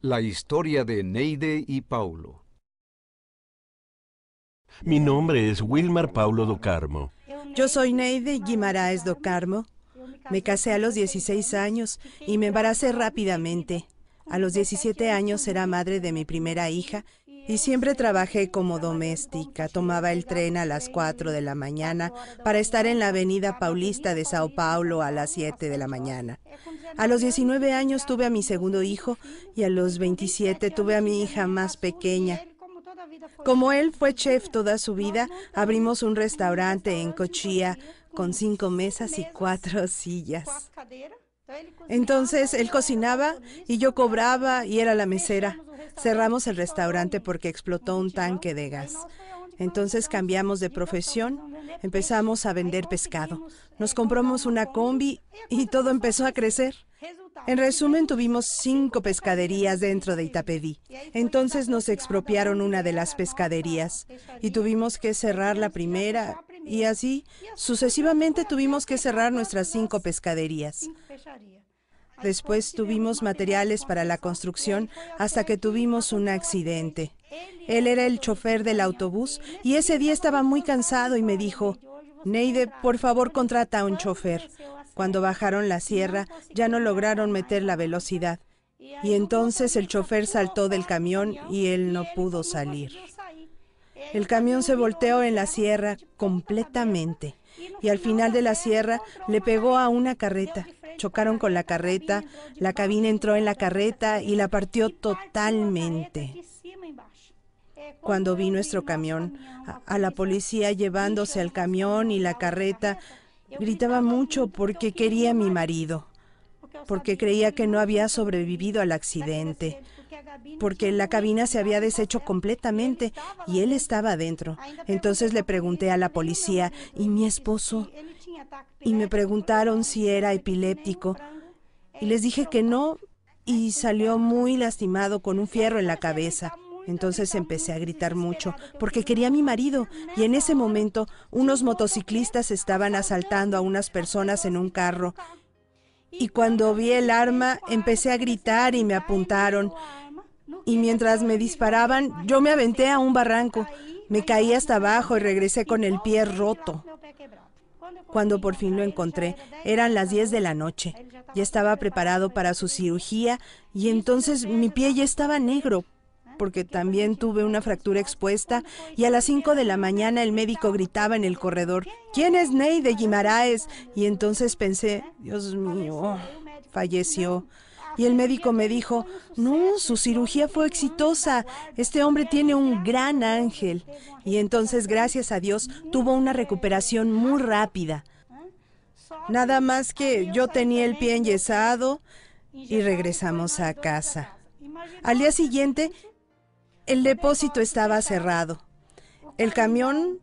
La historia de Neide y Paulo. Mi nombre es Wilmar Paulo do Carmo. Yo soy Neide Guimaraes do Carmo. Me casé a los 16 años y me embaracé rápidamente. A los 17 años era madre de mi primera hija y siempre trabajé como doméstica. Tomaba el tren a las 4 de la mañana para estar en la avenida Paulista de Sao Paulo a las 7 de la mañana. A los 19 años tuve a mi segundo hijo y a los 27 tuve a mi hija más pequeña. Como él fue chef toda su vida, abrimos un restaurante en Cochia con 5 mesas y 4 sillas. Entonces él cocinaba y yo cobraba y era la mesera. Cerramos el restaurante porque explotó un tanque de gas. Entonces cambiamos de profesión, empezamos a vender pescado. Nos compramos una combi y todo empezó a crecer. En resumen, tuvimos 5 pescaderías dentro de Itapevi. Entonces nos expropiaron una de las pescaderías y tuvimos que cerrar la primera y así sucesivamente tuvimos que cerrar nuestras 5 pescaderías. Después tuvimos materiales para la construcción hasta que tuvimos un accidente. Él era el chofer del autobús y ese día estaba muy cansado y me dijo: Neide, por favor, contrata a un chofer. Cuando bajaron la sierra, ya no lograron meter la velocidad. Y entonces el chofer saltó del camión y él no pudo salir. El camión se volteó en la sierra completamente. Y al final de la sierra le pegó a una carreta. Chocaron con la carreta, la cabina entró en la carreta y la partió totalmente. Cuando vi nuestro camión, a la policía llevándose al camión y la carreta, gritaba mucho porque quería a mi marido, porque creía que no había sobrevivido al accidente, porque la cabina se había deshecho completamente y él estaba adentro. Entonces le pregunté a la policía, ¿y mi esposo? Y me preguntaron si era epiléptico y les dije que no y salió muy lastimado con un fierro en la cabeza. Entonces empecé a gritar mucho porque quería a mi marido y en ese momento unos motociclistas estaban asaltando a unas personas en un carro. Y cuando vi el arma empecé a gritar y me apuntaron. Y mientras me disparaban yo me aventé a un barranco. Me caí hasta abajo y regresé con el pie roto. Cuando por fin lo encontré, eran las 10 de la noche. Ya estaba preparado para su cirugía y entonces mi pie ya estaba negro, porque también tuve una fractura expuesta, y a las 5 de la mañana el médico gritaba en el corredor: ¿Quién es Neide Guimaraes? Y entonces pensé, Dios mío, falleció. Y el médico me dijo: no, su cirugía fue exitosa, este hombre tiene un gran ángel. Y entonces, gracias a Dios, tuvo una recuperación muy rápida. Nada más que yo tenía el pie enyesado y regresamos a casa. Al día siguiente, el depósito estaba cerrado. El camión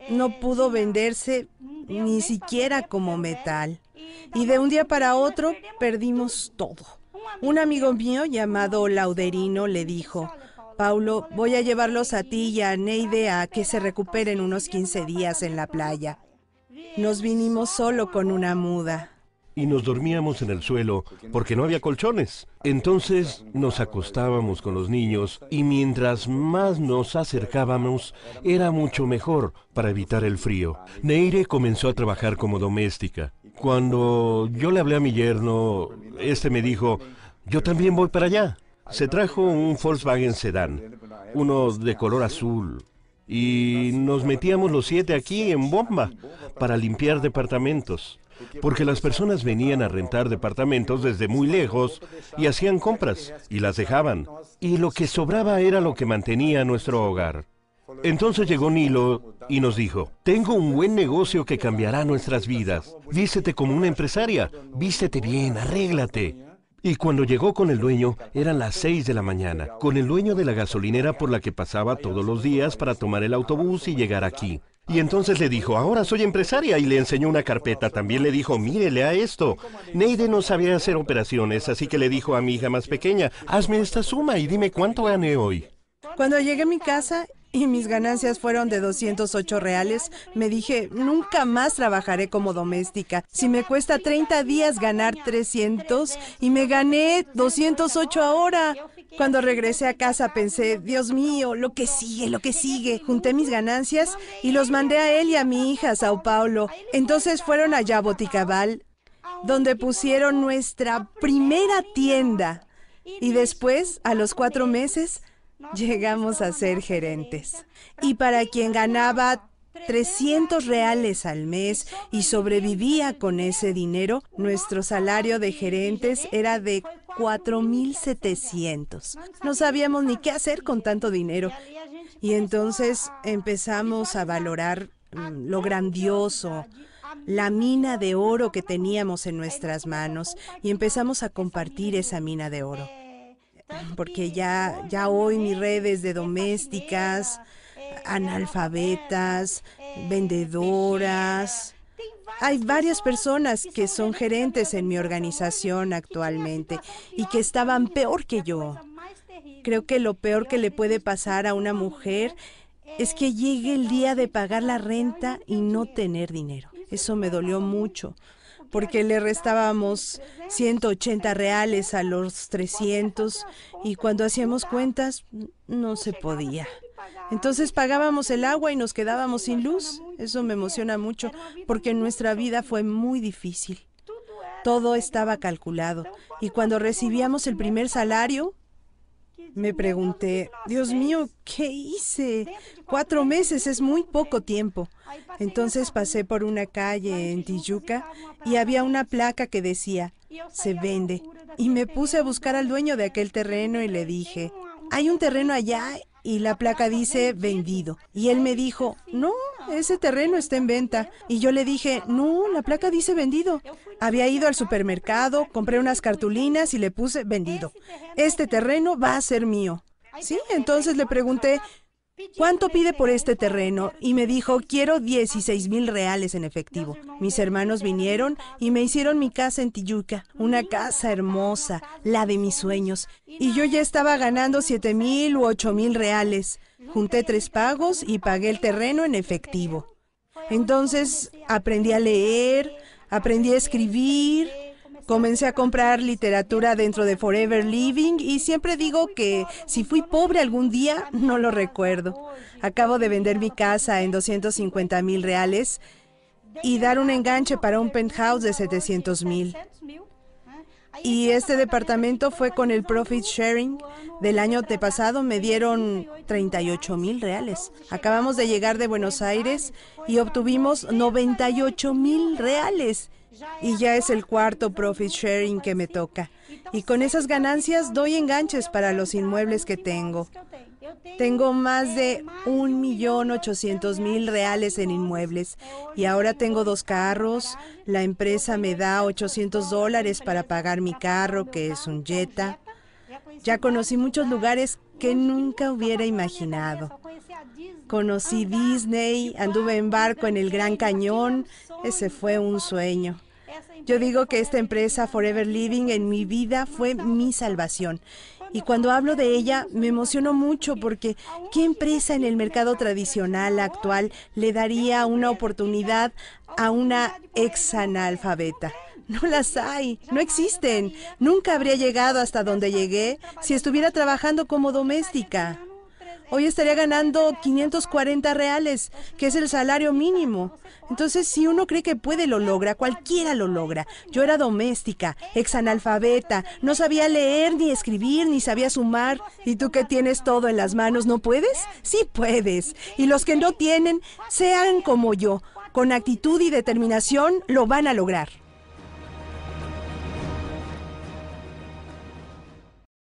no pudo venderse ni siquiera como metal. Y de un día para otro perdimos todo. Un amigo mío llamado Lauderino le dijo: Paulo, voy a llevarlos a ti y a Neide a que se recuperen unos 15 días en la playa. Nos vinimos solo con una muda. Y nos dormíamos en el suelo porque no había colchones. Entonces nos acostábamos con los niños y mientras más nos acercábamos era mucho mejor para evitar el frío. Neide comenzó a trabajar como doméstica. Cuando yo le hablé a mi yerno, este me dijo: yo también voy para allá. Se trajo un Volkswagen Sedán, uno de color azul. Y nos metíamos los 7 aquí en bomba para limpiar departamentos. Porque las personas venían a rentar departamentos desde muy lejos y hacían compras y las dejaban. Y lo que sobraba era lo que mantenía nuestro hogar. Entonces llegó Nilo y nos dijo: tengo un buen negocio que cambiará nuestras vidas. Vístete como una empresaria, vístete bien, arréglate. Y cuando llegó con el dueño, eran las 6 de la mañana, con el dueño de la gasolinera por la que pasaba todos los días para tomar el autobús y llegar aquí. Y entonces le dijo: ahora soy empresaria, y le enseñó una carpeta. También le dijo: mire, lea esto. Neide no sabía hacer operaciones, así que le dijo a mi hija más pequeña: hazme esta suma y dime cuánto gané hoy. Cuando llegué a mi casa y mis ganancias fueron de 208 reales, me dije: nunca más trabajaré como doméstica. Si me cuesta 30 días ganar 300 y me gané 208 ahora. Cuando regresé a casa pensé, Dios mío, lo que sigue, lo que sigue. Junté mis ganancias y los mandé a él y a mi hija a Sao Paulo. Entonces fueron a Jaboticabal, donde pusieron nuestra primera tienda. Y después, a los 4 meses, llegamos a ser gerentes. Y para quien ganaba 300 reales al mes y sobrevivía con ese dinero, nuestro salario de gerentes era de 4,700. No sabíamos ni qué hacer con tanto dinero. Y entonces empezamos a valorar lo grandioso, la mina de oro que teníamos en nuestras manos, y empezamos a compartir esa mina de oro. Porque ya hoy mi red es de domésticas, analfabetas, vendedoras. Hay varias personas que son gerentes en mi organización actualmente y que estaban peor que yo. Creo que lo peor que le puede pasar a una mujer es que llegue el día de pagar la renta y no tener dinero. Eso me dolió mucho, porque le restábamos 180 reales a los 300 y cuando hacíamos cuentas no se podía. Entonces pagábamos el agua y nos quedábamos sin luz. Eso me emociona mucho porque nuestra vida fue muy difícil. Todo estaba calculado y cuando recibíamos el primer salario, me pregunté, Dios mío, ¿qué hice? 4 meses es muy poco tiempo. Entonces pasé por una calle en Tijuca y había una placa que decía, se vende. Y me puse a buscar al dueño de aquel terreno y le dije, hay un terreno allá y la placa dice vendido. Y él me dijo, no, ese terreno está en venta. Y yo le dije, no, la placa dice vendido. Había ido al supermercado, compré unas cartulinas y le puse vendido. Este terreno va a ser mío. Sí, entonces le pregunté, ¿cuánto pide por este terreno? Y me dijo, quiero 16,000 reales en efectivo. Mis hermanos vinieron y me hicieron mi casa en Tijuca, una casa hermosa, la de mis sueños. Y yo ya estaba ganando 7,000 u 8,000 reales. Junté 3 pagos y pagué el terreno en efectivo. Entonces aprendí a leer, aprendí a escribir. Comencé a comprar literatura dentro de Forever Living y siempre digo que si fui pobre algún día, no lo recuerdo. Acabo de vender mi casa en 250,000 reales y dar un enganche para un penthouse de 700,000. Y este departamento fue con el profit sharing del año pasado, me dieron 38,000 reales. Acabamos de llegar de Buenos Aires y obtuvimos 98,000 reales. Y ya es el 4º profit sharing que me toca. Y con esas ganancias doy enganches para los inmuebles que tengo. Tengo más de 1,800,000 reales en inmuebles. Y ahora tengo 2 carros. La empresa me da $800 para pagar mi carro, que es un Jetta. Ya conocí muchos lugares que nunca hubiera imaginado. Conocí Disney, anduve en barco en el Gran Cañón. Ese fue un sueño. Yo digo que esta empresa Forever Living en mi vida fue mi salvación. Y cuando hablo de ella me emociono mucho porque ¿qué empresa en el mercado tradicional actual le daría una oportunidad a una exanalfabeta? No las hay, no existen. Nunca habría llegado hasta donde llegué si estuviera trabajando como doméstica. Hoy estaría ganando 540 reales, que es el salario mínimo. Entonces, si uno cree que puede, lo logra. Cualquiera lo logra. Yo era doméstica, exanalfabeta, no sabía leer ni escribir, ni sabía sumar. ¿Y tú que tienes todo en las manos, no puedes? Sí puedes. Y los que no tienen, sean como yo. Con actitud y determinación, lo van a lograr.